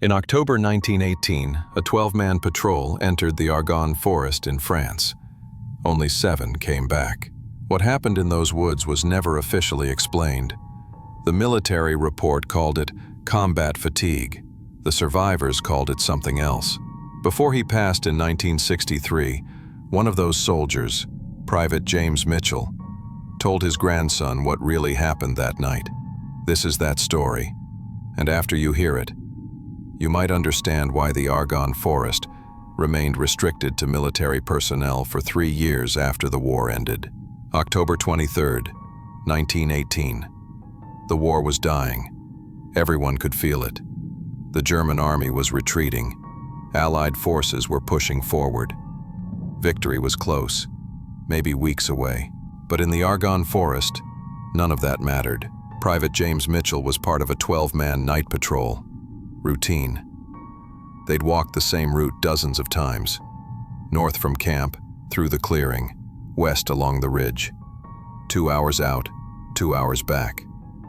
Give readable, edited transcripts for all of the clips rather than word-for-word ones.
In October 1918, a 12-man patrol entered the Argonne Forest in France. Only 7 came back. What happened in those woods was never officially explained. The military report called it combat fatigue. The survivors called it something else. Before he passed in 1963, one of those soldiers, Private James Mitchell, told his grandson what really happened that night. This is that story, and after you hear it, you might understand why the Argonne Forest remained restricted to military personnel for 3 years after the war ended. October 23, 1918. The war was dying. Everyone could feel it. The German army was retreating. Allied forces were pushing forward. Victory was close, maybe weeks away. But in the Argonne Forest, none of that mattered. Private James Mitchell was part of a 12-man night patrol. Routine. They'd walked the same route dozens of times. North from camp, through the clearing, west along the ridge. 2 hours out, 2 hours back.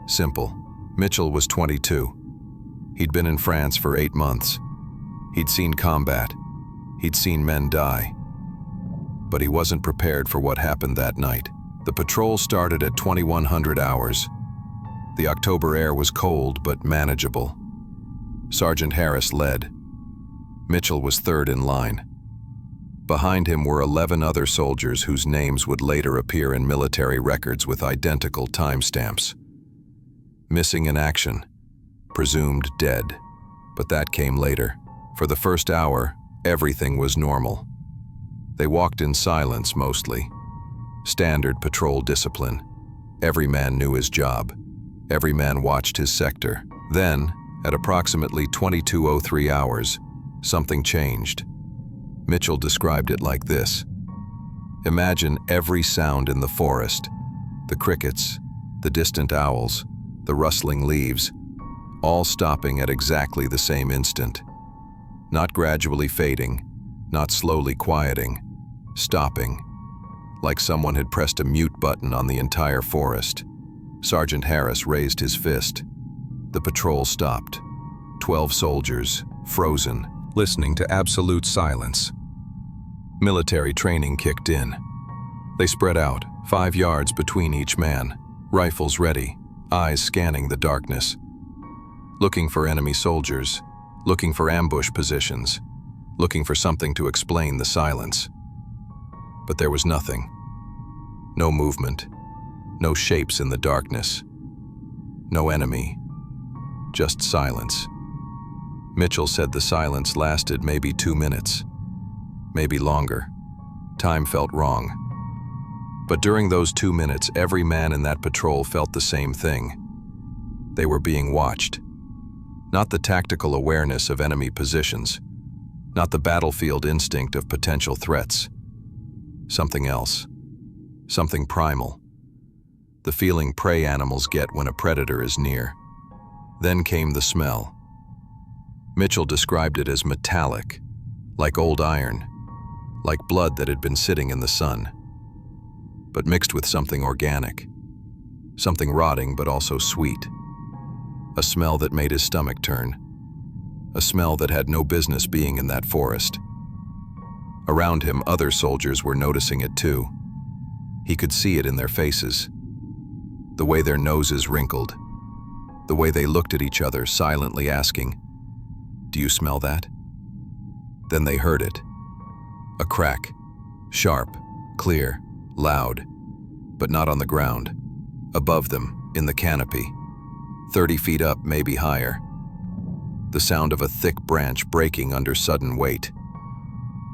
Simple. Mitchell was 22. He'd been in France for 8 months. He'd seen combat. He'd seen men die. But he wasn't prepared for what happened that night. The patrol started at 2100 hours. The October air was cold but manageable. Sergeant Harris led. Mitchell was third in line. Behind him were 11 other soldiers whose names would later appear in military records with identical timestamps. Missing in action, presumed dead, but that came later. For the first hour, everything was normal. They walked in silence mostly. Standard patrol discipline. Every man knew his job. Every man watched his sector. Then, at approximately 22:03 hours, something changed. Mitchell described it like this. Imagine every sound in the forest, the crickets, the distant owls, the rustling leaves, all stopping at exactly the same instant. Not gradually fading, not slowly quieting, stopping, like someone had pressed a mute button on the entire forest. Sergeant Harris raised his fist. The patrol stopped. 12 soldiers, frozen, listening to absolute silence. Military training kicked in. They spread out, 5 yards between each man, rifles ready, eyes scanning the darkness. Looking for enemy soldiers, looking for ambush positions, looking for something to explain the silence. But there was nothing. No movement, no shapes in the darkness. No enemy, just silence. Mitchell said the silence lasted maybe 2 minutes, maybe longer. Time felt wrong. But during those 2 minutes, every man in that patrol felt the same thing. They were being watched. Not the tactical awareness of enemy positions, not the battlefield instinct of potential threats. Something else, something primal. The feeling prey animals get when a predator is near. Then came the smell. Mitchell described it as metallic, like old iron, like blood that had been sitting in the sun, but mixed with something organic, something rotting but also sweet. A smell that made his stomach turn, a smell that had no business being in that forest. Around him, other soldiers were noticing it too. He could see it in their faces, the way their noses wrinkled, the way they looked at each other, silently asking, "Do you smell that?" Then they heard it. A crack, sharp, clear, loud, but not on the ground. Above them, in the canopy, 30 feet up, maybe higher. The sound of a thick branch breaking under sudden weight.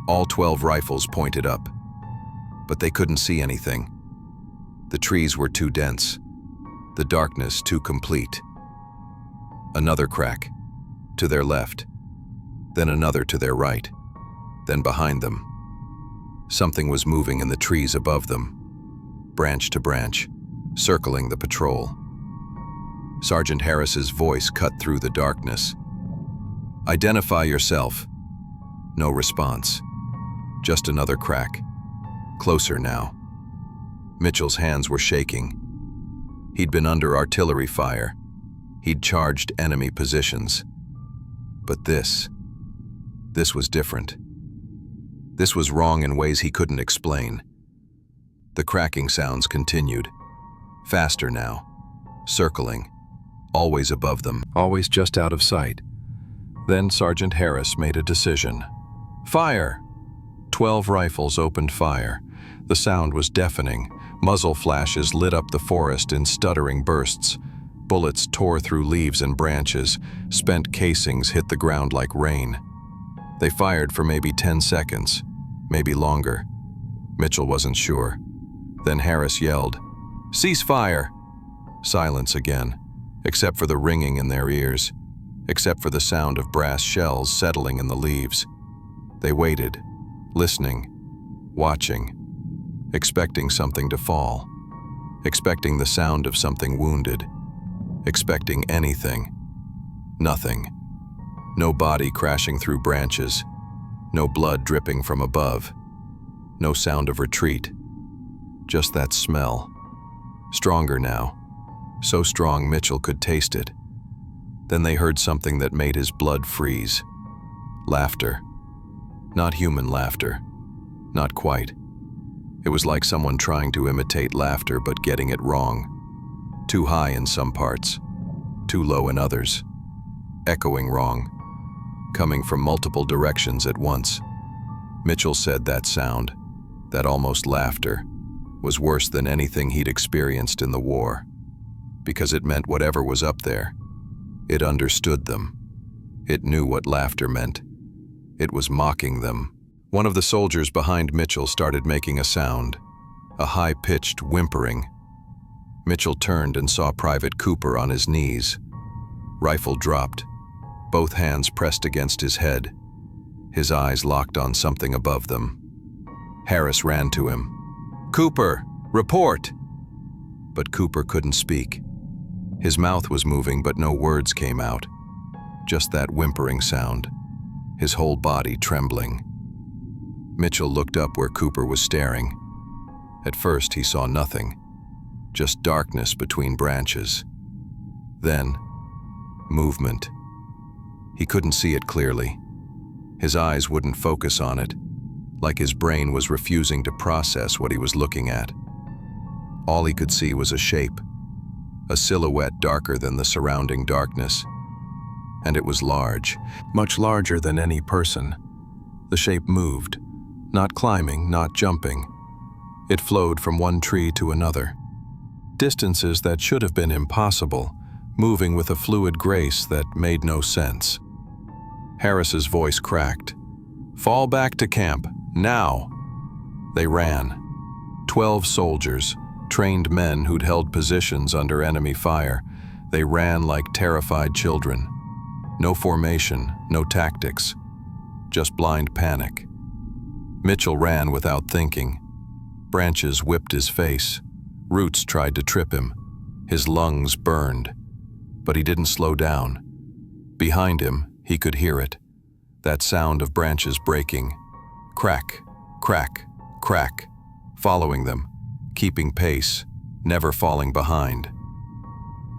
All 12 rifles pointed up, but they couldn't see anything. The trees were too dense, the darkness too complete. Another crack, to their left, then another to their right, then behind them. Something was moving in the trees above them, branch to branch, circling the patrol. Sergeant Harris's voice cut through the darkness. "Identify yourself." No response. Just another crack. Closer now. Mitchell's hands were shaking. He'd been under artillery fire. He'd charged enemy positions. But this was different. This was wrong in ways he couldn't explain. The cracking sounds continued, faster now, circling, always above them, always just out of sight. Then Sergeant Harris made a decision. Fire! 12 rifles opened fire. The sound was deafening. Muzzle flashes lit up the forest in stuttering bursts. Bullets tore through leaves and branches. Spent casings hit the ground like rain. They fired for maybe 10 seconds, maybe longer. Mitchell wasn't sure. Then Harris yelled, "Cease fire!" Silence again, except for the ringing in their ears, except for the sound of brass shells settling in the leaves. They waited, listening, watching, expecting something to fall, expecting the sound of something wounded, expecting anything. Nothing. No body crashing through branches, no blood dripping from above, no sound of retreat. Just that smell. Stronger now, so strong Mitchell could taste it. Then they heard something that made his blood freeze. Laughter. Not human laughter. Not quite. It was like someone trying to imitate laughter but getting it wrong. Too high in some parts, too low in others. Echoing wrong. Coming from multiple directions at once. Mitchell said that sound, that almost laughter, was worse than anything he'd experienced in the war, because it meant whatever was up there. It understood them. It knew what laughter meant. It was mocking them. One of the soldiers behind Mitchell started making a sound, a high-pitched whimpering. Mitchell turned and saw Private Cooper on his knees. Rifle dropped, both hands pressed against his head, his eyes locked on something above them. Harris ran to him. "Cooper, report!" But Cooper couldn't speak. His mouth was moving, but no words came out. Just that whimpering sound, his whole body trembling. Mitchell looked up where Cooper was staring. At first, he saw nothing, just darkness between branches. Then, movement. He couldn't see it clearly. His eyes wouldn't focus on it, like his brain was refusing to process what he was looking at. All he could see was a shape, a silhouette darker than the surrounding darkness. And it was large, much larger than any person. The shape moved, not climbing, not jumping. It flowed from one tree to another. Distances that should have been impossible, moving with a fluid grace that made no sense. Harris's voice cracked. "Fall back to camp, now!" They ran. 12 soldiers, trained men who'd held positions under enemy fire. They ran like terrified children. No formation, no tactics, just blind panic. Mitchell ran without thinking. Branches whipped his face. Roots tried to trip him. His lungs burned. But he didn't slow down. Behind him, he could hear it. That sound of branches breaking. Crack, crack, crack. Following them, keeping pace, never falling behind.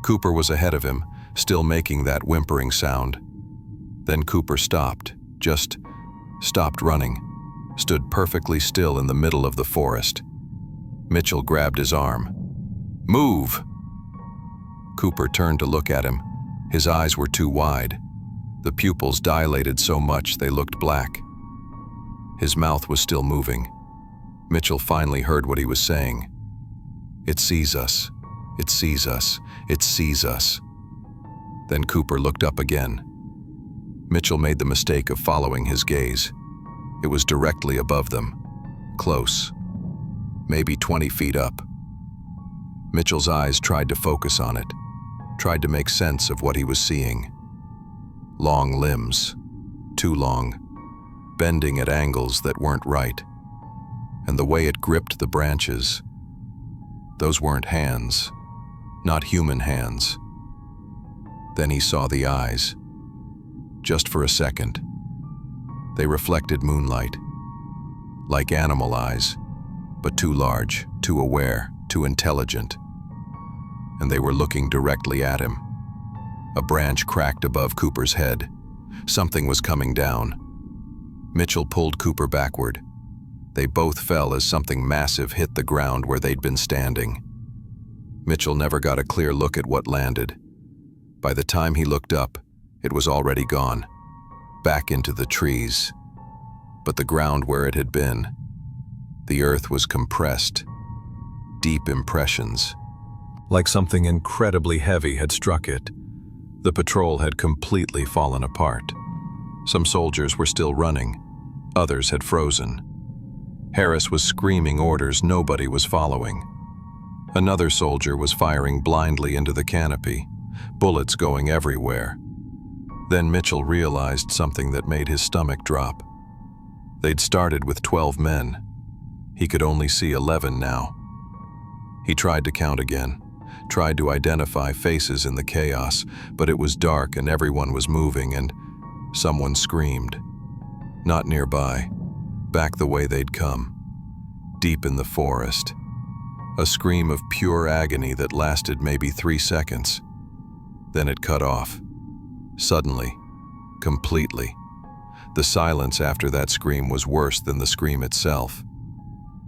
Cooper was ahead of him, still making that whimpering sound. Then Cooper stopped, just stopped running, stood perfectly still in the middle of the forest. Mitchell grabbed his arm. "Move!" Cooper turned to look at him. His eyes were too wide. The pupils dilated so much they looked black. His mouth was still moving. Mitchell finally heard what he was saying. "It sees us. It sees us. It sees us." Then Cooper looked up again. Mitchell made the mistake of following his gaze. It was directly above them, close, maybe 20 feet up. Mitchell's eyes tried to focus on it, tried to make sense of what he was seeing. Long limbs, too long, bending at angles that weren't right. And the way it gripped the branches, those weren't hands, not human hands. Then he saw the eyes. Just for a second. They reflected moonlight, like animal eyes, but too large, too aware, too intelligent. And they were looking directly at him. A branch cracked above Cooper's head. Something was coming down. Mitchell pulled Cooper backward. They both fell as something massive hit the ground where they'd been standing. Mitchell never got a clear look at what landed. By the time he looked up, it was already gone, back into the trees. But the ground where it had been, the earth was compressed, deep impressions, like something incredibly heavy had struck it. The patrol had completely fallen apart. Some soldiers were still running, others had frozen. Harris was screaming orders nobody was following. Another soldier was firing blindly into the canopy, bullets going everywhere. Then Mitchell realized something that made his stomach drop. They'd started with 12 men. He could only see 11 now. He tried to count again, tried to identify faces in the chaos, but it was dark and everyone was moving and someone screamed. Not nearby, back the way they'd come, deep in the forest. A scream of pure agony that lasted maybe 3 seconds. Then it cut off. Suddenly, completely. The silence after that scream was worse than the scream itself.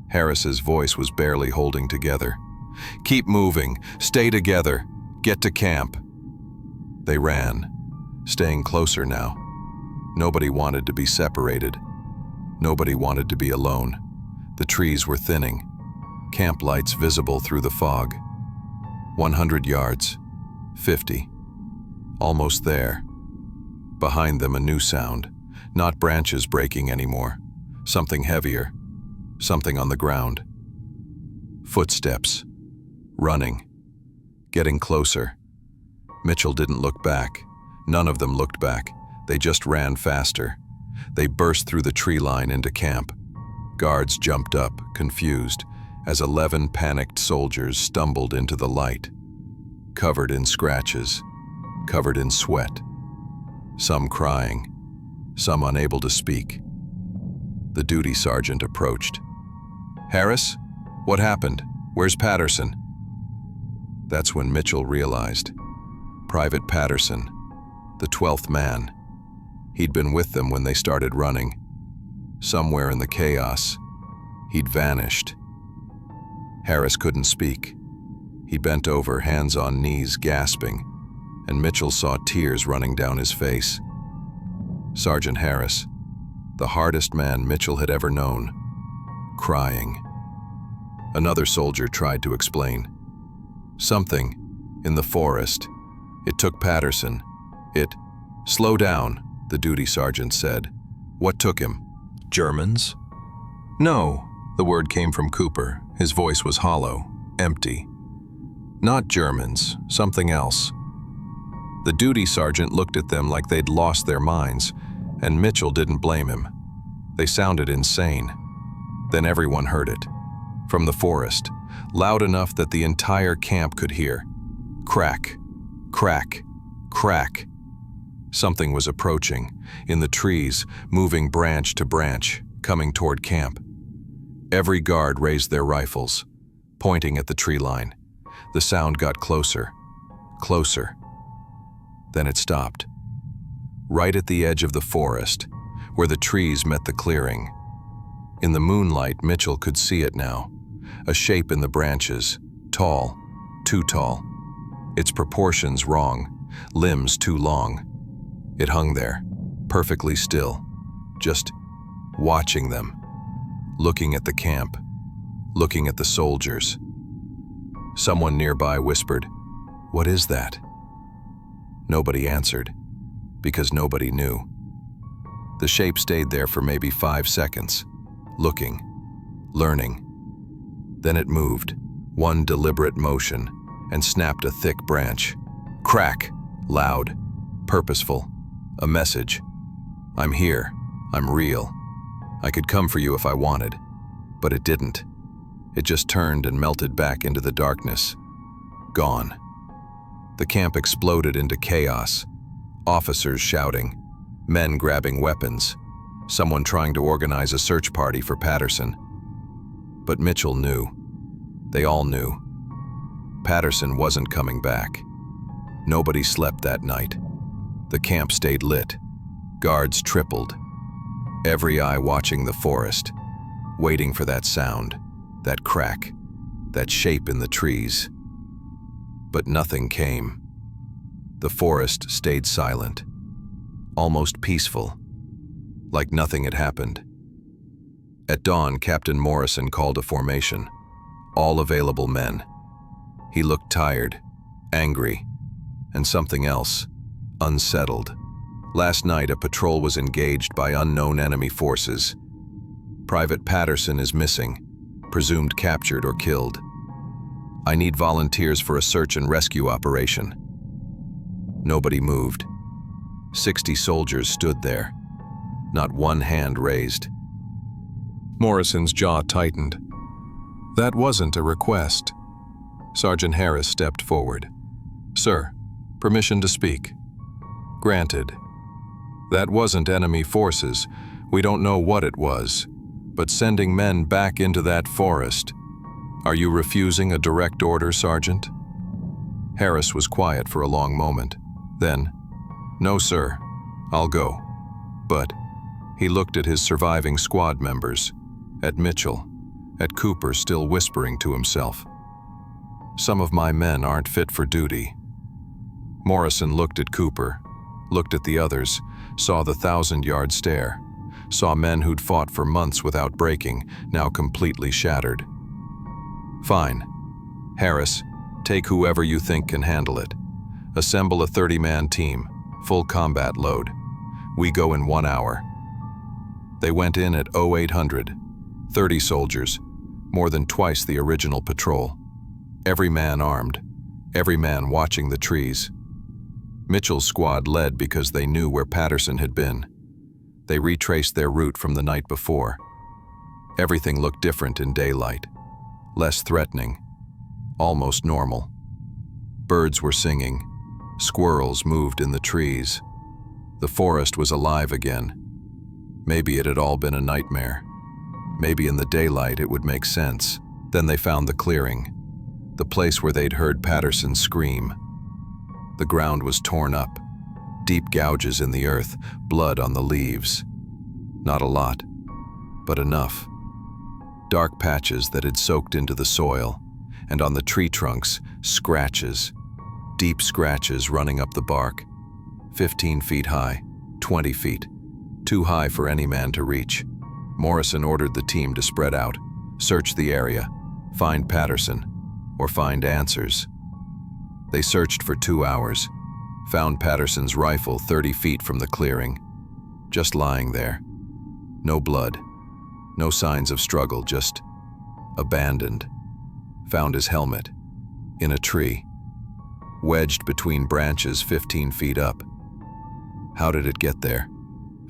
Harris's voice was barely holding together. "Keep moving, stay together, get to camp." They ran, staying closer now. Nobody wanted to be separated. Nobody wanted to be alone. The trees were thinning, camp lights visible through the fog. 100 yards, 50, almost there. Behind them a new sound, not branches breaking anymore, something heavier, something on the ground. Footsteps, running, getting closer. Mitchell didn't look back. None of them looked back. They just ran faster. They burst through the tree line into camp. Guards jumped up, confused, as 11 panicked soldiers stumbled into the light, covered in scratches, covered in sweat, some crying, some unable to speak. The duty sergeant approached. "Harris, what happened? Where's Patterson?" That's when Mitchell realized. Private Patterson, the 12th man. He'd been with them when they started running. Somewhere in the chaos, he'd vanished. Harris couldn't speak. He bent over, hands on knees, gasping, and Mitchell saw tears running down his face. Sergeant Harris, the hardest man Mitchell had ever known, crying. Another soldier tried to explain. "Something in the forest. It took Patterson. Slow down," the duty sergeant said. "What took him? Germans?" "No," the word came from Cooper. His voice was hollow, empty. "Not Germans, something else." The duty sergeant looked at them like they'd lost their minds, and Mitchell didn't blame him. They sounded insane. Then everyone heard it. From the forest, loud enough that the entire camp could hear. Crack, crack, crack. Something was approaching, in the trees, moving branch to branch, coming toward camp. Every guard raised their rifles, pointing at the tree line. The sound got closer, closer. Then it stopped. Right at the edge of the forest, where the trees met the clearing. In the moonlight, Mitchell could see it now. A shape in the branches, tall, too tall. Its proportions wrong, limbs too long. It hung there, perfectly still, just watching them, looking at the camp, looking at the soldiers. Someone nearby whispered, "What is that?" Nobody answered, because nobody knew. The shape stayed there for maybe 5 seconds, looking, learning. Then it moved, one deliberate motion, and snapped a thick branch. Crack, loud, purposeful, a message. "I'm here, I'm real. I could come for you if I wanted." But it didn't. It just turned and melted back into the darkness. Gone. The camp exploded into chaos. Officers shouting, men grabbing weapons, someone trying to organize a search party for Patterson. But Mitchell knew. They all knew. Patterson wasn't coming back. Nobody slept that night. The camp stayed lit. Guards tripled, every eye watching the forest, waiting for that sound, that crack, that shape in the trees. But nothing came. The forest stayed silent, almost peaceful, like nothing had happened. At dawn, Captain Morrison called a formation, all available men. He looked tired, angry, and something else, unsettled. Last night, a patrol was engaged by unknown enemy forces. Private Patterson is missing, presumed captured or killed. I need volunteers for a search and rescue operation. Nobody moved. 60 soldiers stood there, not one hand raised. Morrison's jaw tightened. That wasn't a request. Sergeant Harris stepped forward. "Sir, permission to speak." "Granted. That wasn't enemy forces. We don't know what it was. But sending men back into that forest. Are you refusing a direct order, Sergeant?" Harris was quiet for a long moment. Then, "No, sir. I'll go." But he looked at his surviving squad members, at Mitchell, at Cooper still whispering to himself. "Some of my men aren't fit for duty." Morrison looked at Cooper, looked at the others, saw the 1,000-yard stare, saw men who'd fought for months without breaking, now completely shattered. "Fine. Harris, take whoever you think can handle it. Assemble a 30-man team, full combat load. We go in 1 hour." They went in at 0800, 30 soldiers, more than twice the original patrol. Every man armed, every man watching the trees. Mitchell's squad led because they knew where Patterson had been. They retraced their route from the night before. Everything looked different in daylight, less threatening, almost normal. Birds were singing, squirrels moved in the trees. The forest was alive again. Maybe it had all been a nightmare. Maybe in the daylight it would make sense. Then they found the clearing, the place where they'd heard Patterson scream. The ground was torn up, deep gouges in the earth, blood on the leaves. Not a lot, but enough. Dark patches that had soaked into the soil, and on the tree trunks, scratches, deep scratches running up the bark, 15 feet high, 20 feet, too high for any man to reach. Morrison ordered the team to spread out, search the area, find Patterson, or find answers. They searched for 2 hours, found Patterson's rifle 30 feet from the clearing, just lying there. No blood, no signs of struggle, just abandoned. Found his helmet, in a tree, wedged between branches 15 feet up. How did it get there?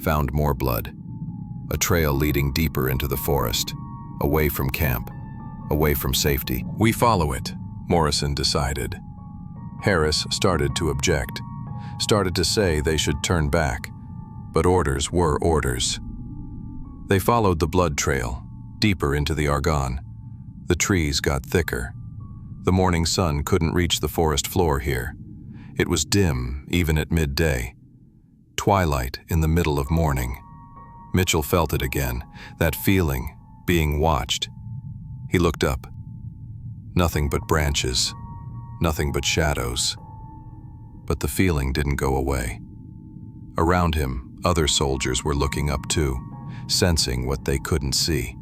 Found more blood. A trail leading deeper into the forest, away from camp, away from safety. "We follow it," Morrison decided. Harris started to object, started to say they should turn back, but orders were orders. They followed the blood trail, deeper into the Argonne. The trees got thicker. The morning sun couldn't reach the forest floor here. It was dim, even at midday. Twilight in the middle of morning. Mitchell felt it again, that feeling, being watched. He looked up. Nothing but branches, nothing but shadows. But the feeling didn't go away. Around him, other soldiers were looking up too, sensing what they couldn't see.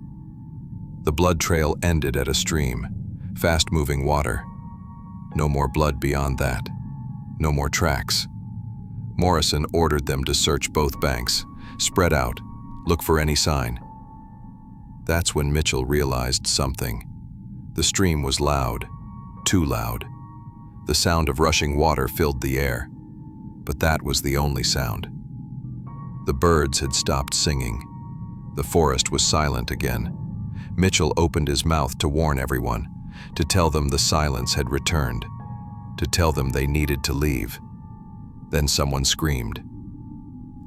The blood trail ended at a stream, fast-moving water. No more blood beyond that. No more tracks. Morrison ordered them to search both banks, spread out, look for any sign. That's when Mitchell realized something. The stream was loud, too loud. The sound of rushing water filled the air, but that was the only sound. The birds had stopped singing. The forest was silent again. Mitchell opened his mouth to warn everyone, to tell them the silence had returned, to tell them they needed to leave. Then someone screamed.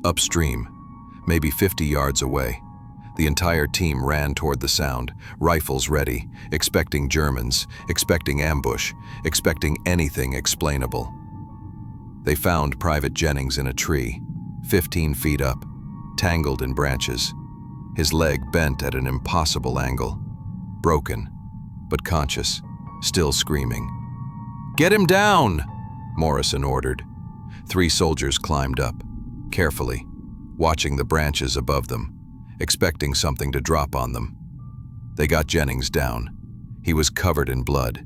Upstream, maybe 50 yards away, the entire team ran toward the sound, rifles ready, expecting Germans, expecting ambush, expecting anything explainable. They found Private Jennings in a tree, 15 feet up, tangled in branches, his leg bent at an impossible angle, broken, but conscious, still screaming. "Get him down!" Morrison ordered. 3 soldiers climbed up, carefully, watching the branches above them, expecting something to drop on them. They got Jennings down. He was covered in blood.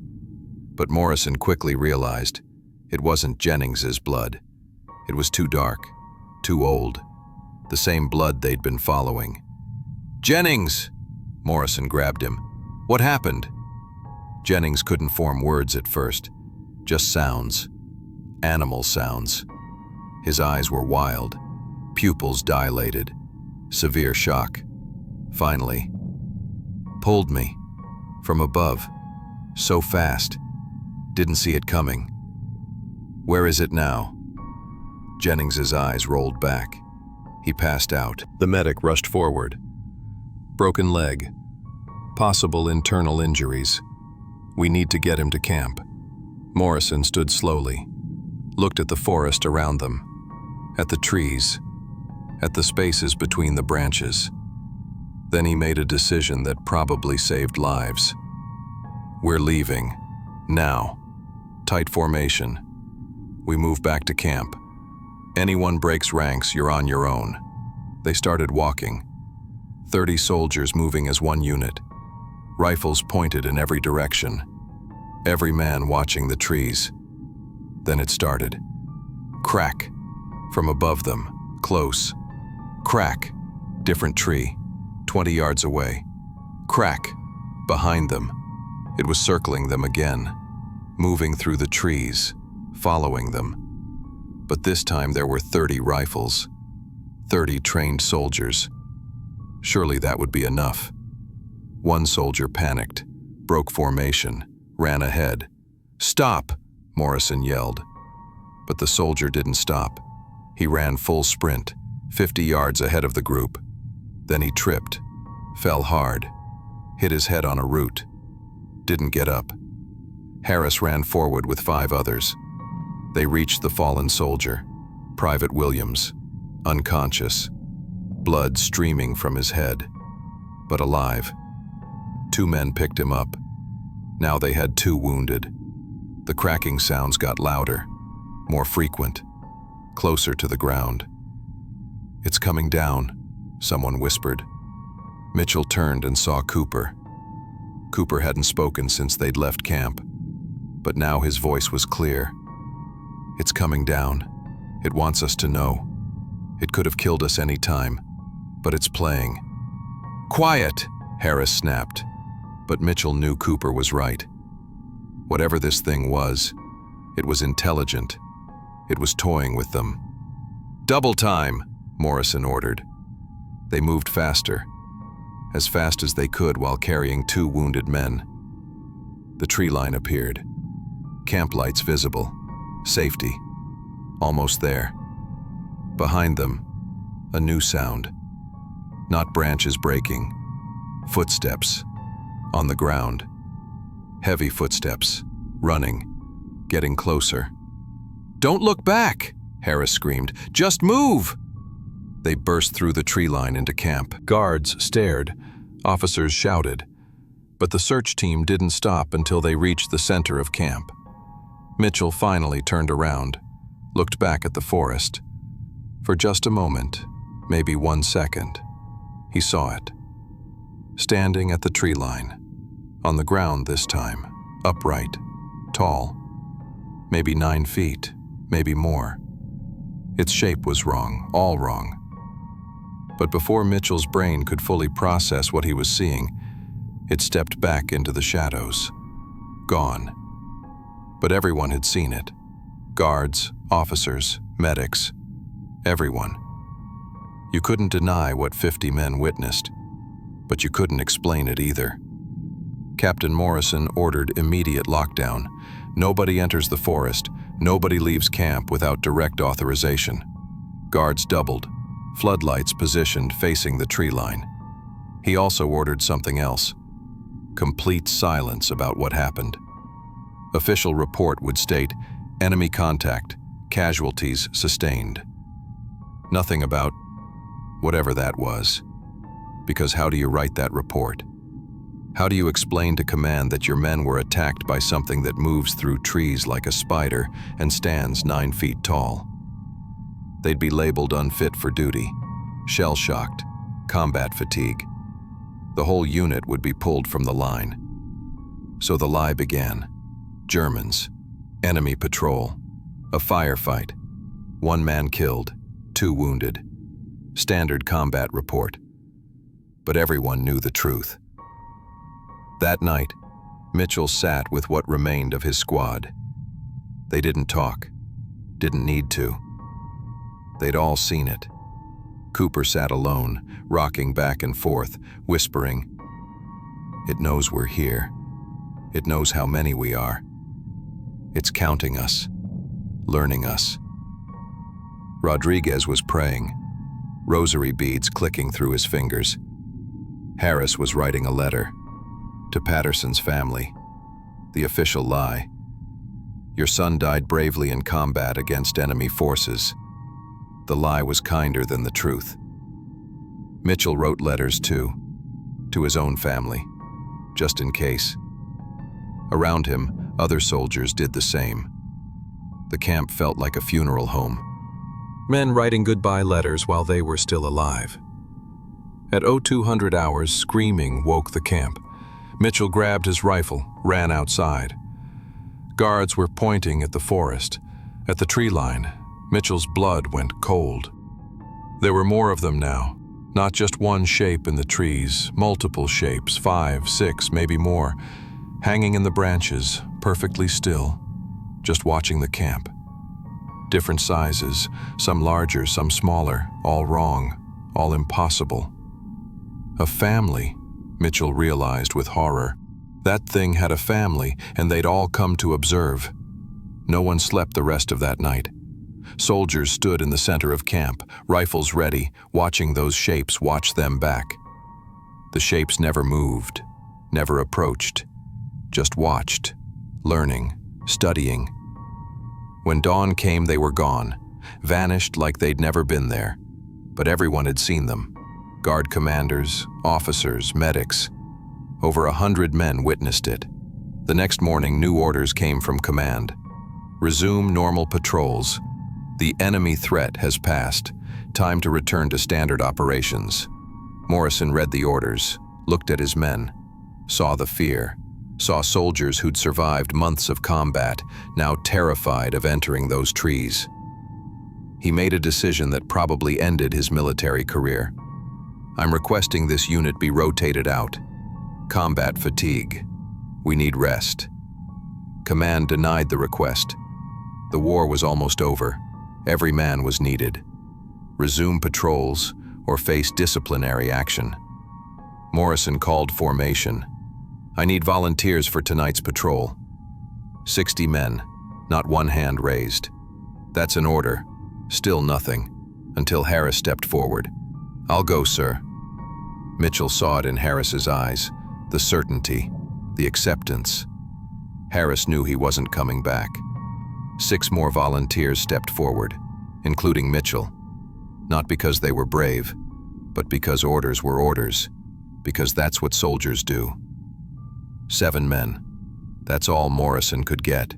But Morrison quickly realized it wasn't Jennings's blood. It was too dark, too old, the same blood they'd been following. "Jennings!" Morrison grabbed him. "What happened?" Jennings couldn't form words at first, just sounds, animal sounds. His eyes were wild, pupils dilated, severe shock. Finally, "Pulled me, from above, so fast, didn't see it coming." "Where is it now?" Jennings's eyes rolled back. He passed out. The medic rushed forward. "Broken leg, possible internal injuries. We need to get him to camp." Morrison stood slowly, looked at the forest around them, at the trees, at the spaces between the branches. Then he made a decision that probably saved lives. "We're leaving. Now. Tight formation. We move back to camp. Anyone breaks ranks, you're on your own." They started walking. 30 soldiers moving as one unit. Rifles pointed in every direction. Every man watching the trees. Then it started. Crack. From above them. Close. Crack. Different tree. 20 yards away. Crack. Behind them. It was circling them again, moving through the trees, following them. But this time there were 30 rifles, 30 trained soldiers. Surely that would be enough. One soldier panicked, broke formation, ran ahead. "Stop!" Morrison yelled. But the soldier didn't stop. He ran full sprint, 50 yards ahead of the group. Then he tripped, fell hard, hit his head on a root, didn't get up. Harris ran forward with 5 others. They reached the fallen soldier, Private Williams, unconscious, blood streaming from his head, but alive. 2 men picked him up. Now they had 2 wounded. The cracking sounds got louder, more frequent, closer to the ground. "It's coming down," someone whispered. Mitchell turned and saw Cooper. Cooper hadn't spoken since they'd left camp, but now his voice was clear. "It's coming down. It wants us to know. It could have killed us any time, but it's playing." "Quiet!" Harris snapped, but Mitchell knew Cooper was right. Whatever this thing was, it was intelligent. It was toying with them. "Double time!" Morrison ordered. They moved faster, as fast as they could while carrying 2 wounded men. The tree line appeared. Camp lights visible. Safety. Almost there. Behind them, a new sound. Not branches breaking. Footsteps. On the ground. Heavy footsteps. Running. Getting closer. "Don't look back!" Harris screamed. "Just move!" They burst through the tree line into camp. Guards stared. Officers shouted. But the search team didn't stop until they reached the center of camp. Mitchell finally turned around, looked back at the forest. For just a moment, maybe 1 second, he saw it. Standing at the tree line, on the ground this time, upright, tall, maybe 9 feet, maybe more. Its shape was wrong, all wrong. But before Mitchell's brain could fully process what he was seeing, it stepped back into the shadows. Gone. But everyone had seen it. Guards, officers, medics, everyone. You couldn't deny what 50 men witnessed, but you couldn't explain it either. Captain Morrison ordered immediate lockdown. Nobody enters the forest, nobody leaves camp without direct authorization. Guards doubled, floodlights positioned facing the tree line. He also ordered something else. Complete silence about what happened. Official report would state, enemy contact, casualties sustained. Nothing about, whatever that was. Because how do you write that report? How do you explain to command that your men were attacked by something that moves through trees like a spider and stands 9 feet tall? They'd be labeled unfit for duty, shell-shocked, combat fatigue. The whole unit would be pulled from the line. So the lie began. Germans, enemy patrol, a firefight, 1 man killed, 2 wounded. Standard combat report. But everyone knew the truth. That night, Mitchell sat with what remained of his squad. They didn't talk, didn't need to. They'd all seen it. Cooper sat alone, rocking back and forth, whispering, "It knows we're here. It knows how many we are. It's counting us, learning us." Rodriguez was praying, rosary beads clicking through his fingers. Harris was writing a letter to Patterson's family. The official lie. Your son died bravely in combat against enemy forces. The lie was kinder than the truth. Mitchell wrote letters too, to his own family, just in case. Around him, other soldiers did the same. The camp felt like a funeral home. Men writing goodbye letters while they were still alive. At 0200 hours, screaming woke the camp. Mitchell grabbed his rifle, ran outside. Guards were pointing at the forest, at the tree line. Mitchell's blood went cold. There were more of them now, not just one shape in the trees, multiple shapes, 5, 6, maybe more, hanging in the branches, perfectly still, just watching the camp. Different sizes, some larger, some smaller, all wrong, all impossible. A family, Mitchell realized with horror. That thing had a family, and they'd all come to observe. No one slept the rest of that night. Soldiers stood in the center of camp, rifles ready, watching those shapes watch them back. The shapes never moved, never approached, just watched, learning, studying. When dawn came, they were gone, vanished like they'd never been there. But everyone had seen them. Guard commanders, officers, medics. Over 100 men witnessed it. The next morning, new orders came from command. Resume normal patrols. The enemy threat has passed. Time to return to standard operations. Morrison read the orders, looked at his men, saw the fear, saw soldiers who'd survived months of combat, now terrified of entering those trees. He made a decision that probably ended his military career. I'm requesting this unit be rotated out. Combat fatigue. We need rest. Command denied the request. The war was almost over. Every man was needed. Resume patrols or face disciplinary action. Morrison called formation. I need volunteers for tonight's patrol. 60 men, not one hand raised. That's an order. Still nothing, until Harris stepped forward. I'll go, sir. Mitchell saw it in Harris's eyes, the certainty, the acceptance. Harris knew he wasn't coming back. 6 more volunteers stepped forward, including Mitchell. Not because they were brave, but because orders were orders, because that's what soldiers do. 7 men. That's all Morrison could get.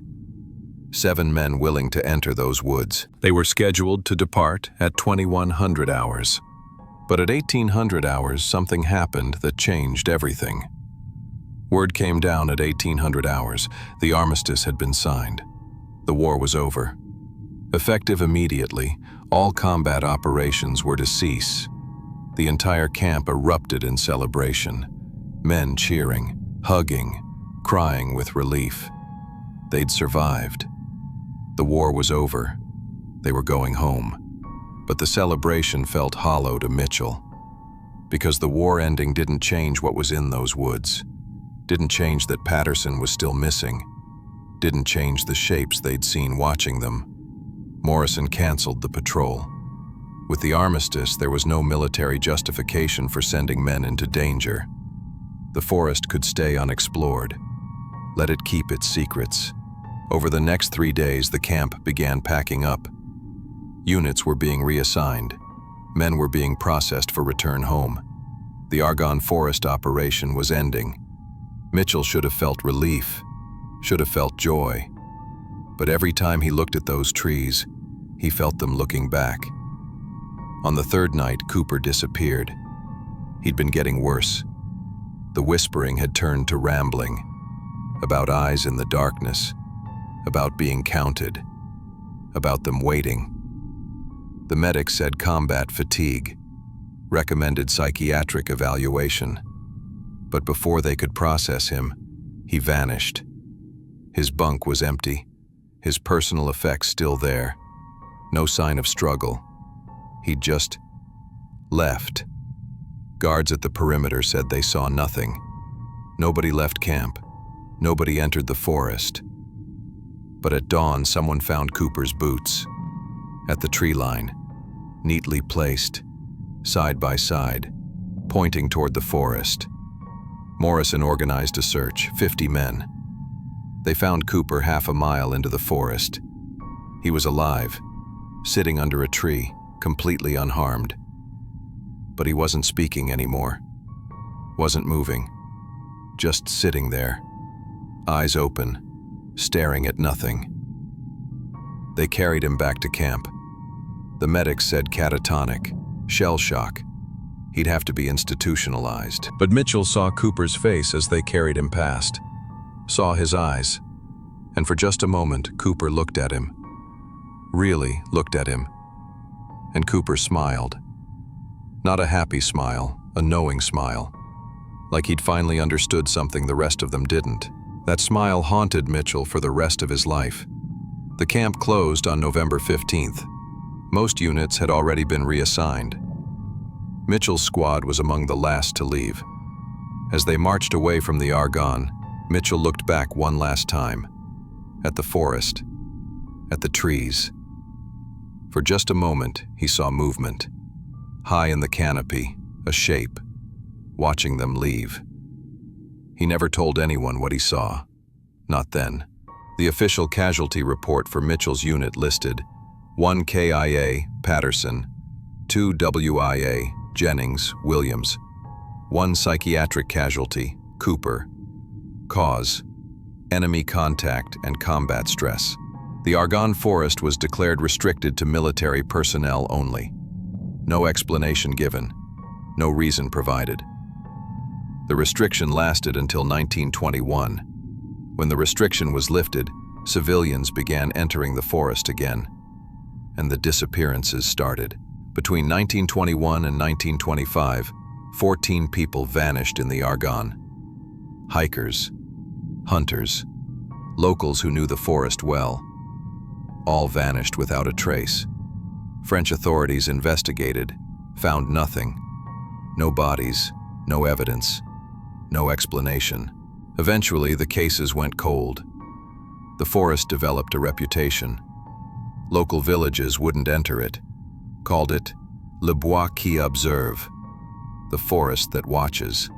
7 men willing to enter those woods. They were scheduled to depart at 2100 hours. But at 1800 hours, something happened that changed everything. Word came down at 1800 hours. The armistice had been signed. The war was over. Effective immediately, all combat operations were to cease. The entire camp erupted in celebration. Men cheering, hugging, crying with relief. They'd survived. The war was over. They were going home. But the celebration felt hollow to Mitchell. Because the war ending didn't change what was in those woods. Didn't change that Patterson was still missing. Didn't change the shapes they'd seen watching them. Morrison canceled the patrol. With the armistice, there was no military justification for sending men into danger. The forest could stay unexplored. Let it keep its secrets. Over the next 3 days, the camp began packing up. Units were being reassigned. Men were being processed for return home. The Argonne Forest operation was ending. Mitchell should have felt relief, should have felt joy. But every time he looked at those trees, he felt them looking back. On the third night, Cooper disappeared. He'd been getting worse. The whispering had turned to rambling, about eyes in the darkness, about being counted, about them waiting. The medic said combat fatigue, recommended psychiatric evaluation. But before they could process him, he vanished. His bunk was empty, his personal effects still there. No sign of struggle. He'd just left. Guards at the perimeter said they saw nothing. Nobody left camp. Nobody entered the forest. But at dawn, someone found Cooper's boots at the tree line, neatly placed, side by side, pointing toward the forest. Morrison organized a search, 50 men. They found Cooper half a mile into the forest. He was alive, sitting under a tree, completely unharmed. But he wasn't speaking anymore, wasn't moving, just sitting there, eyes open, staring at nothing. They carried him back to camp. The medics said catatonic, shell shock. He'd have to be institutionalized. But Mitchell saw Cooper's face as they carried him past, saw his eyes, and for just a moment, Cooper looked at him, really looked at him, and Cooper smiled. Not a happy smile, a knowing smile, like he'd finally understood something the rest of them didn't. That smile haunted Mitchell for the rest of his life. The camp closed on November 15th. Most units had already been reassigned. Mitchell's squad was among the last to leave. As they marched away from the Argonne, Mitchell looked back one last time, at the forest, at the trees. For just a moment, he saw movement. High in the canopy, a shape, watching them leave. He never told anyone what he saw. Not then. The official casualty report for Mitchell's unit listed 1 KIA, Patterson, 2 WIA, Jennings, Williams, 1 psychiatric casualty, Cooper. Cause: enemy contact and combat stress. The Argonne Forest was declared restricted to military personnel only. No explanation given, no reason provided. The restriction lasted until 1921. When the restriction was lifted, civilians began entering the forest again, and the disappearances started. Between 1921 and 1925, 14 people vanished in the Argonne. Hikers, hunters, locals who knew the forest well. All vanished without a trace. French authorities investigated, found nothing. No bodies, no evidence, no explanation. Eventually, the cases went cold. The forest developed a reputation. Local villages wouldn't enter it, called it Le Bois qui observe, the forest that watches.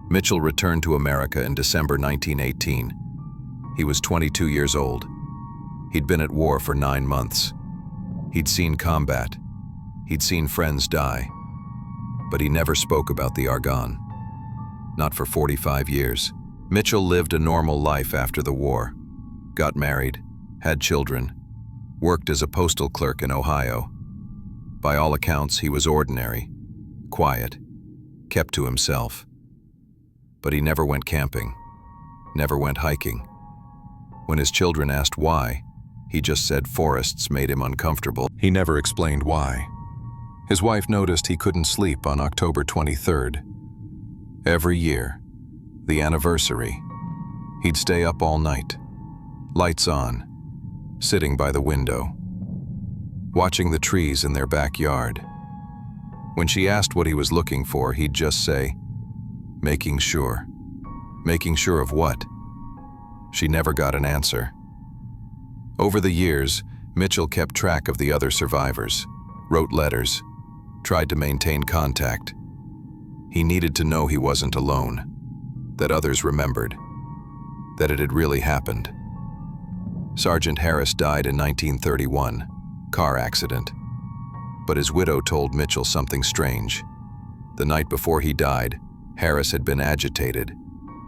Mitchell returned to America in December 1918. He was 22 years old. He'd been at war for 9 months. He'd seen combat. He'd seen friends die. But he never spoke about the Argonne. Not for 45 years. Mitchell lived a normal life after the war. Got married, had children, worked as a postal clerk in Ohio. By all accounts, he was ordinary, quiet, kept to himself. But he never went camping, never went hiking. When his children asked why, he just said forests made him uncomfortable. He never explained why. His wife noticed he couldn't sleep on October 23rd. Every year, the anniversary, he'd stay up all night, lights on, sitting by the window, watching the trees in their backyard. When she asked what he was looking for, he'd just say, "Making sure." Making sure of what? She never got an answer. Over the years, Mitchell kept track of the other survivors, wrote letters, tried to maintain contact. He needed to know he wasn't alone, that others remembered, that it had really happened. Sergeant Harris died in 1931, car accident. But his widow told Mitchell something strange. The night before he died, Harris had been agitated,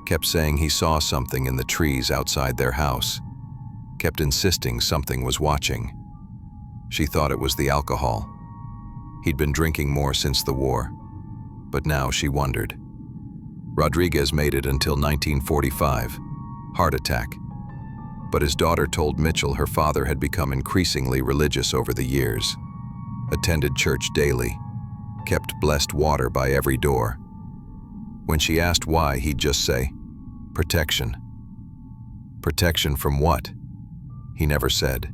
kept saying he saw something in the trees outside their house, kept insisting something was watching. She thought it was the alcohol. He'd been drinking more since the war, but now she wondered. Rodriguez made it until 1945, heart attack. But his daughter told Mitchell her father had become increasingly religious over the years, attended church daily, kept blessed water by every door. When she asked why, he'd just say, "Protection." Protection from what? He never said.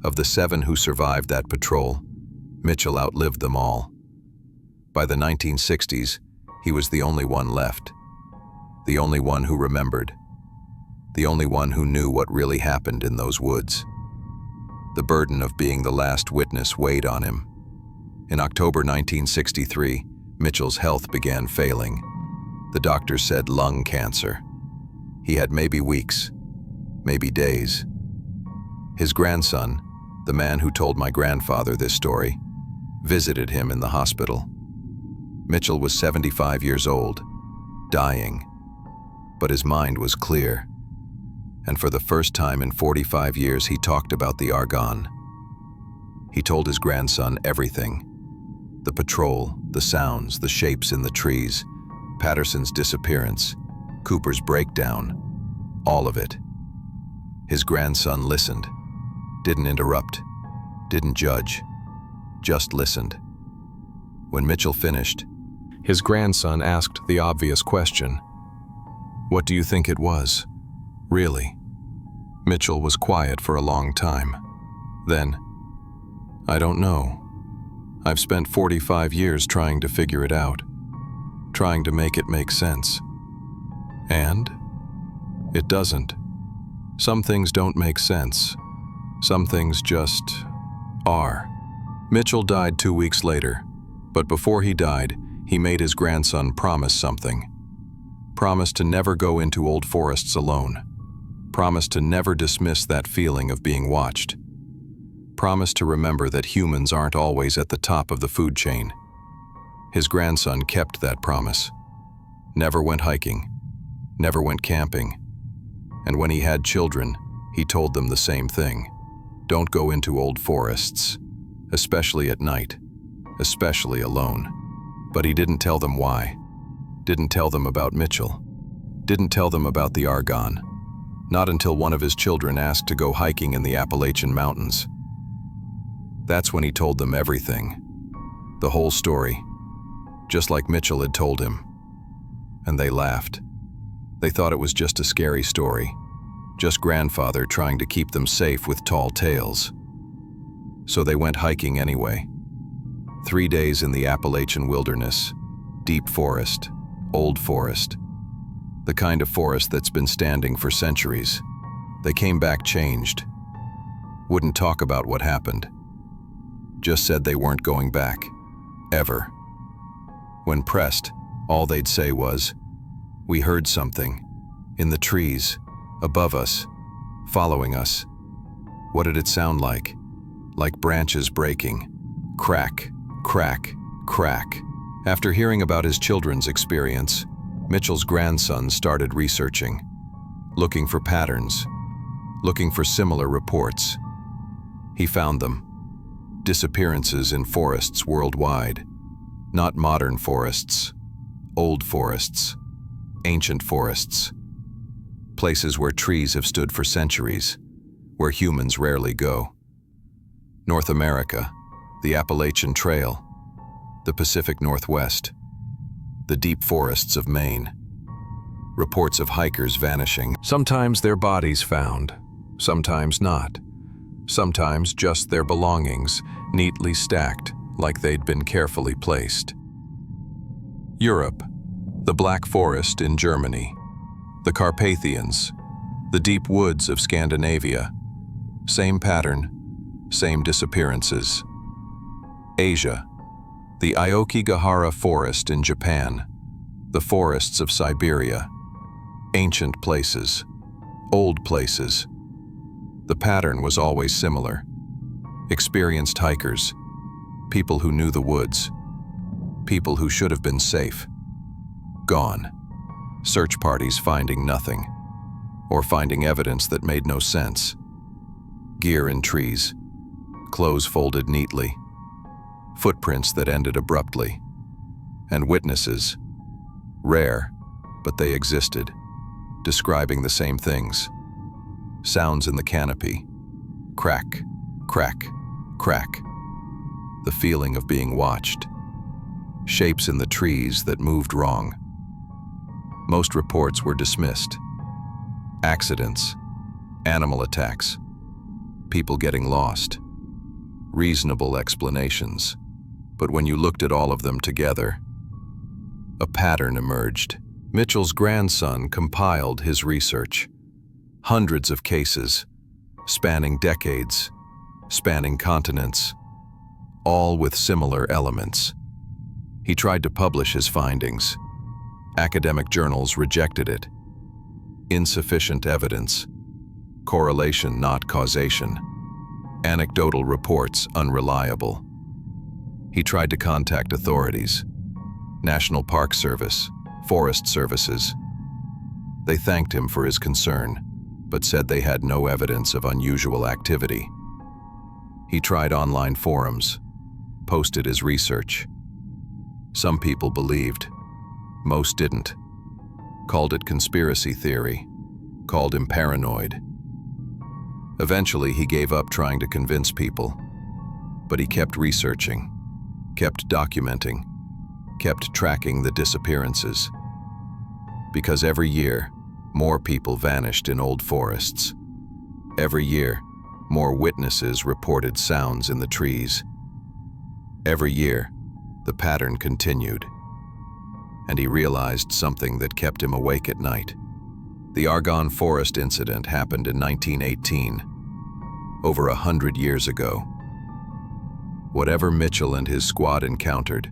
Of the 7 who survived that patrol, Mitchell outlived them all. By the 1960s, he was the only one left, the only one who remembered, the only one who knew what really happened in those woods. The burden of being the last witness weighed on him. In October 1963, Mitchell's health began failing. The doctors said lung cancer. He had maybe weeks, maybe days. His grandson, the man who told my grandfather this story, visited him in the hospital. Mitchell was 75 years old, dying, but his mind was clear. And for the first time in 45 years, he talked about the Argonne. He told his grandson everything. The patrol, the sounds, the shapes in the trees, Patterson's disappearance, Cooper's breakdown, all of it. His grandson listened, didn't interrupt, didn't judge, just listened. When Mitchell finished, his grandson asked the obvious question, "What do you think it was? Really?" Mitchell was quiet for a long time. Then, "I don't know. I've spent 45 years trying to figure it out, trying to make it make sense. And it doesn't. Some things don't make sense. Some things just are." Mitchell died 2 weeks later, but before he died, he made his grandson promise something. Promise to never go into old forests alone. Promise to never dismiss that feeling of being watched. Promise to remember that humans aren't always at the top of the food chain. His grandson kept that promise. Never went hiking, never went camping. And when he had children, he told them the same thing. Don't go into old forests, especially at night, especially alone. But he didn't tell them why. Didn't tell them about Mitchell. Didn't tell them about the Argonne. Not until one of his children asked to go hiking in the Appalachian Mountains. That's when he told them everything. The whole story. Just like Mitchell had told him. And they laughed. They thought it was just a scary story. Just grandfather trying to keep them safe with tall tales. So they went hiking anyway. 3 days in the Appalachian wilderness, deep forest, old forest. The kind of forest that's been standing for centuries. They came back changed. Wouldn't talk about what happened. Just said they weren't going back. Ever. When pressed, all they'd say was, "We heard something. In the trees. Above us. Following us." What did it sound like? Like branches breaking. Crack, crack, crack. After hearing about his children's experience, Mitchell's grandson started researching, looking for patterns, looking for similar reports. He found them. Disappearances in forests worldwide. Not modern forests, old forests, ancient forests. Places where trees have stood for centuries, where humans rarely go. North America, the Appalachian Trail, the Pacific Northwest, the deep forests of Maine. Reports of hikers vanishing. Sometimes their bodies found, sometimes not. Sometimes just their belongings, neatly stacked like they'd been carefully placed. Europe, the Black Forest in Germany, the Carpathians, the deep woods of Scandinavia. Same pattern, same disappearances. Asia, the Aokigahara Forest in Japan, the forests of Siberia. Ancient places, old places. The pattern was always similar. Experienced hikers, People who knew the woods. People who should have been safe. Gone. Search parties finding nothing, or finding evidence that made no sense. Gear in trees. Clothes folded neatly. Footprints that ended abruptly. And witnesses. Rare, but they existed, describing the same things. Sounds in the canopy. Crack, crack, crack. The feeling of being watched. Shapes in the trees that moved wrong. Most reports were dismissed. Accidents, animal attacks, people getting lost. Reasonable explanations. But when you looked at all of them together, a pattern emerged. Mitchell's grandson compiled his research. Hundreds of cases, spanning decades, spanning continents, all with similar elements. He tried to publish his findings. Academic journals rejected it. Insufficient evidence. Correlation, not causation. Anecdotal reports, unreliable. He tried to contact authorities. National Park Service, Forest Services. They thanked him for his concern, but said they had no evidence of unusual activity. He tried online forums, posted his research. Some people believed, most didn't. Called it conspiracy theory, called him paranoid. Eventually, he gave up trying to convince people, but he kept researching, kept documenting, kept tracking the disappearances. Because every year, more people vanished in old forests. Every year, more witnesses reported sounds in the trees. Every year, the pattern continued. And he realized something that kept him awake at night. The Argonne Forest incident happened in 1918, over 100 years ago. Whatever Mitchell and his squad encountered,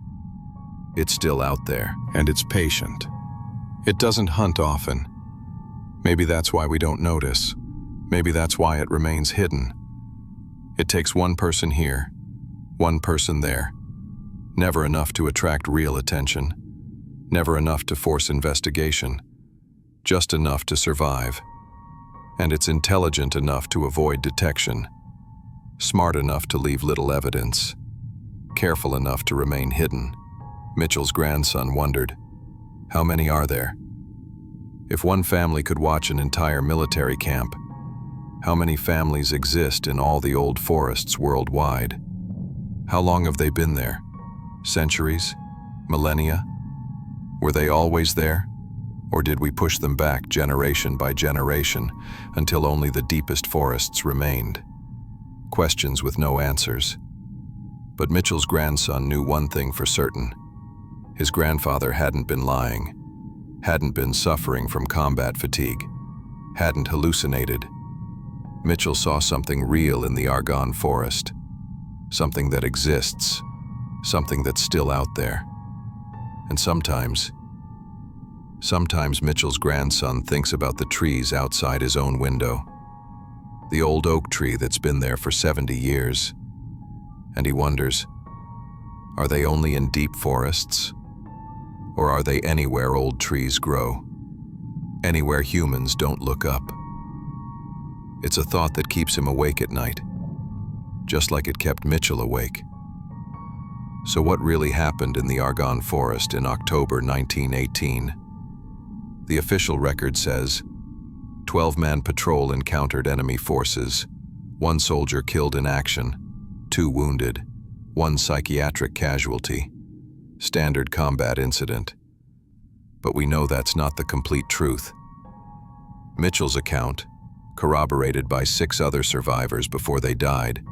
it's still out there. And it's patient. It doesn't hunt often. Maybe that's why we don't notice. Maybe that's why it remains hidden. It takes one person here, one person there. Never enough to attract real attention. Never enough to force investigation. Just enough to survive. And it's intelligent enough to avoid detection. Smart enough to leave little evidence. Careful enough to remain hidden. Mitchell's grandson wondered, how many are there? If one family could watch an entire military camp, how many families exist in all the old forests worldwide? How long have they been there? Centuries? Millennia? Were they always there? Or did we push them back generation by generation until only the deepest forests remained? Questions with no answers. But Mitchell's grandson knew one thing for certain. His grandfather hadn't been lying, hadn't been suffering from combat fatigue, hadn't hallucinated. Mitchell saw something real in the Argonne Forest, something that exists, something that's still out there. And sometimes Mitchell's grandson thinks about the trees outside his own window, the old oak tree that's been there for 70 years, and he wonders, are they only in deep forests? Or are they anywhere old trees grow? Anywhere humans don't look up? It's a thought that keeps him awake at night, just like it kept Mitchell awake. So what really happened in the Argonne Forest in October 1918? The official record says, 12-man patrol encountered enemy forces, 1 soldier killed in action, 2 wounded, 1 psychiatric casualty. Standard combat incident. But we know that's not the complete truth. Mitchell's account, corroborated by 6 other survivors before they died,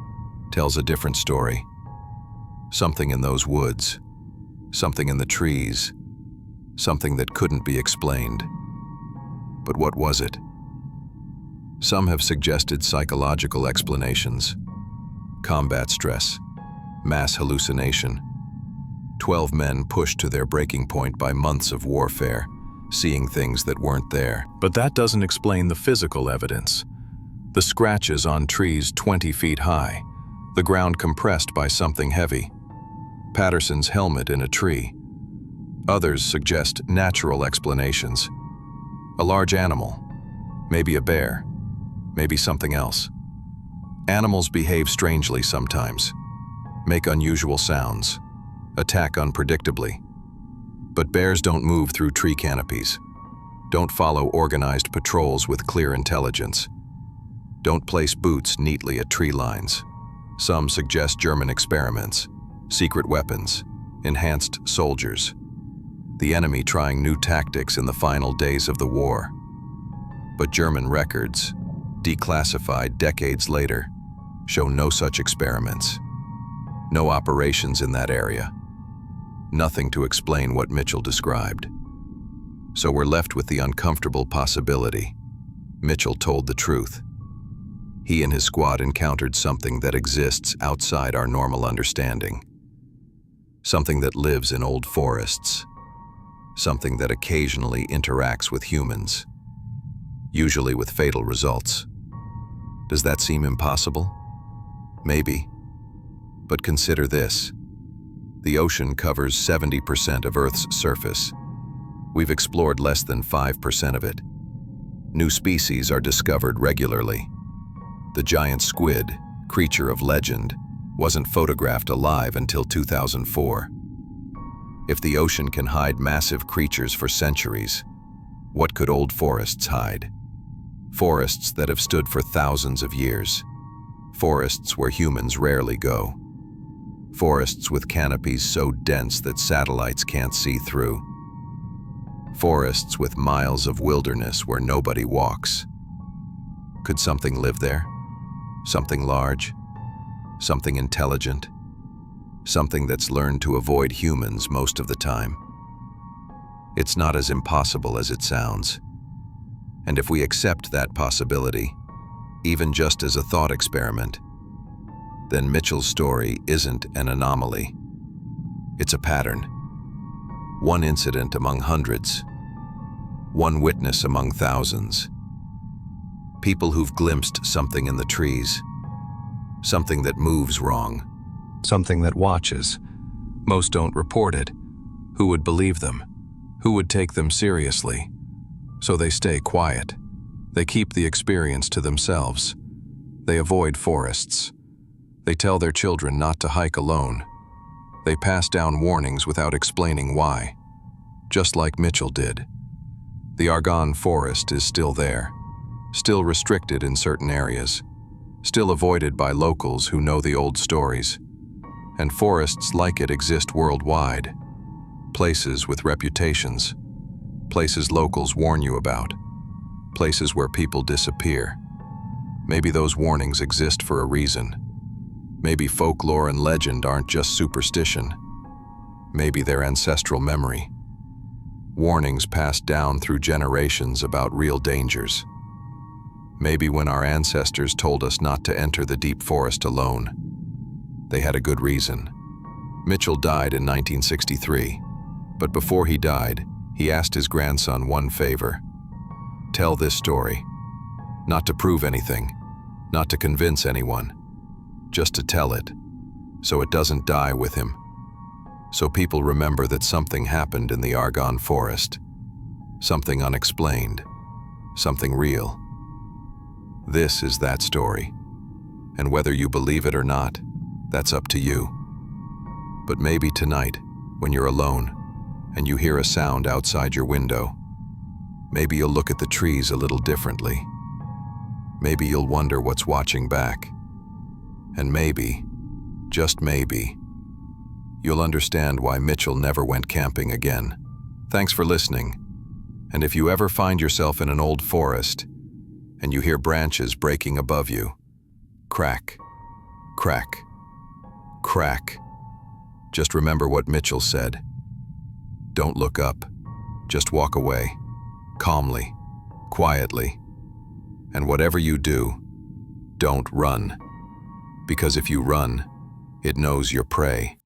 tells a different story. Something in those woods, something in the trees, something that couldn't be explained. But what was it? Some have suggested psychological explanations. Combat stress, mass hallucination. 12 men pushed to their breaking point by months of warfare, seeing things that weren't there. But that doesn't explain the physical evidence. The scratches on trees 20 feet high, the ground compressed by something heavy. Patterson's helmet in a tree. Others suggest natural explanations. A large animal, maybe a bear, maybe something else. Animals behave strangely sometimes, make unusual sounds, attack unpredictably. But bears don't move through tree canopies, don't follow organized patrols with clear intelligence, don't place boots neatly at tree lines. Some suggest German experiments, secret weapons, enhanced soldiers, the enemy trying new tactics in the final days of the war. But German records, declassified decades later, show no such experiments. No operations in that area. Nothing to explain what Mitchell described. So we're left with the uncomfortable possibility. Mitchell told the truth. He and his squad encountered something that exists outside our normal understanding. Something that lives in old forests. Something that occasionally interacts with humans. Usually with fatal results. Does that seem impossible? Maybe. But consider this. The ocean covers 70% of Earth's surface. We've explored less than 5% of it. New species are discovered regularly. The giant squid, creature of legend, wasn't photographed alive until 2004. If the ocean can hide massive creatures for centuries, what could old forests hide? Forests that have stood for thousands of years. Forests where humans rarely go. Forests with canopies so dense that satellites can't see through. Forests with miles of wilderness where nobody walks. Could something live there? Something large? Something intelligent? Something that's learned to avoid humans most of the time? It's not as impossible as it sounds. And if we accept that possibility, even just as a thought experiment, then Mitchell's story isn't an anomaly. It's a pattern. One incident among hundreds. One witness among thousands. People who've glimpsed something in the trees. Something that moves wrong. Something that watches. Most don't report it. Who would believe them? Who would take them seriously? So they stay quiet. They keep the experience to themselves. They avoid forests. They tell their children not to hike alone. They pass down warnings without explaining why, just like Mitchell did. The Argonne Forest is still there, still restricted in certain areas, still avoided by locals who know the old stories. And forests like it exist worldwide, places with reputations, places locals warn you about, places where people disappear. Maybe those warnings exist for a reason. Maybe folklore and legend aren't just superstition. Maybe they're ancestral memory. Warnings passed down through generations about real dangers. Maybe when our ancestors told us not to enter the deep forest alone, they had a good reason. Mitchell died in 1963, but before he died, he asked his grandson one favor. Tell this story. Not to prove anything, not to convince anyone, just to tell it, so it doesn't die with him. So people remember that something happened in the Argonne Forest. Something unexplained. Something real. This is that story. And whether you believe it or not, that's up to you. But maybe tonight, when you're alone, and you hear a sound outside your window, maybe you'll look at the trees a little differently. Maybe you'll wonder what's watching back. And maybe, just maybe, you'll understand why Mitchell never went camping again. Thanks for listening. And if you ever find yourself in an old forest, and you hear branches breaking above you, crack, crack, crack, just remember what Mitchell said. Don't look up, just walk away, calmly, quietly. And whatever you do, don't run. Because if you run, it knows your prey.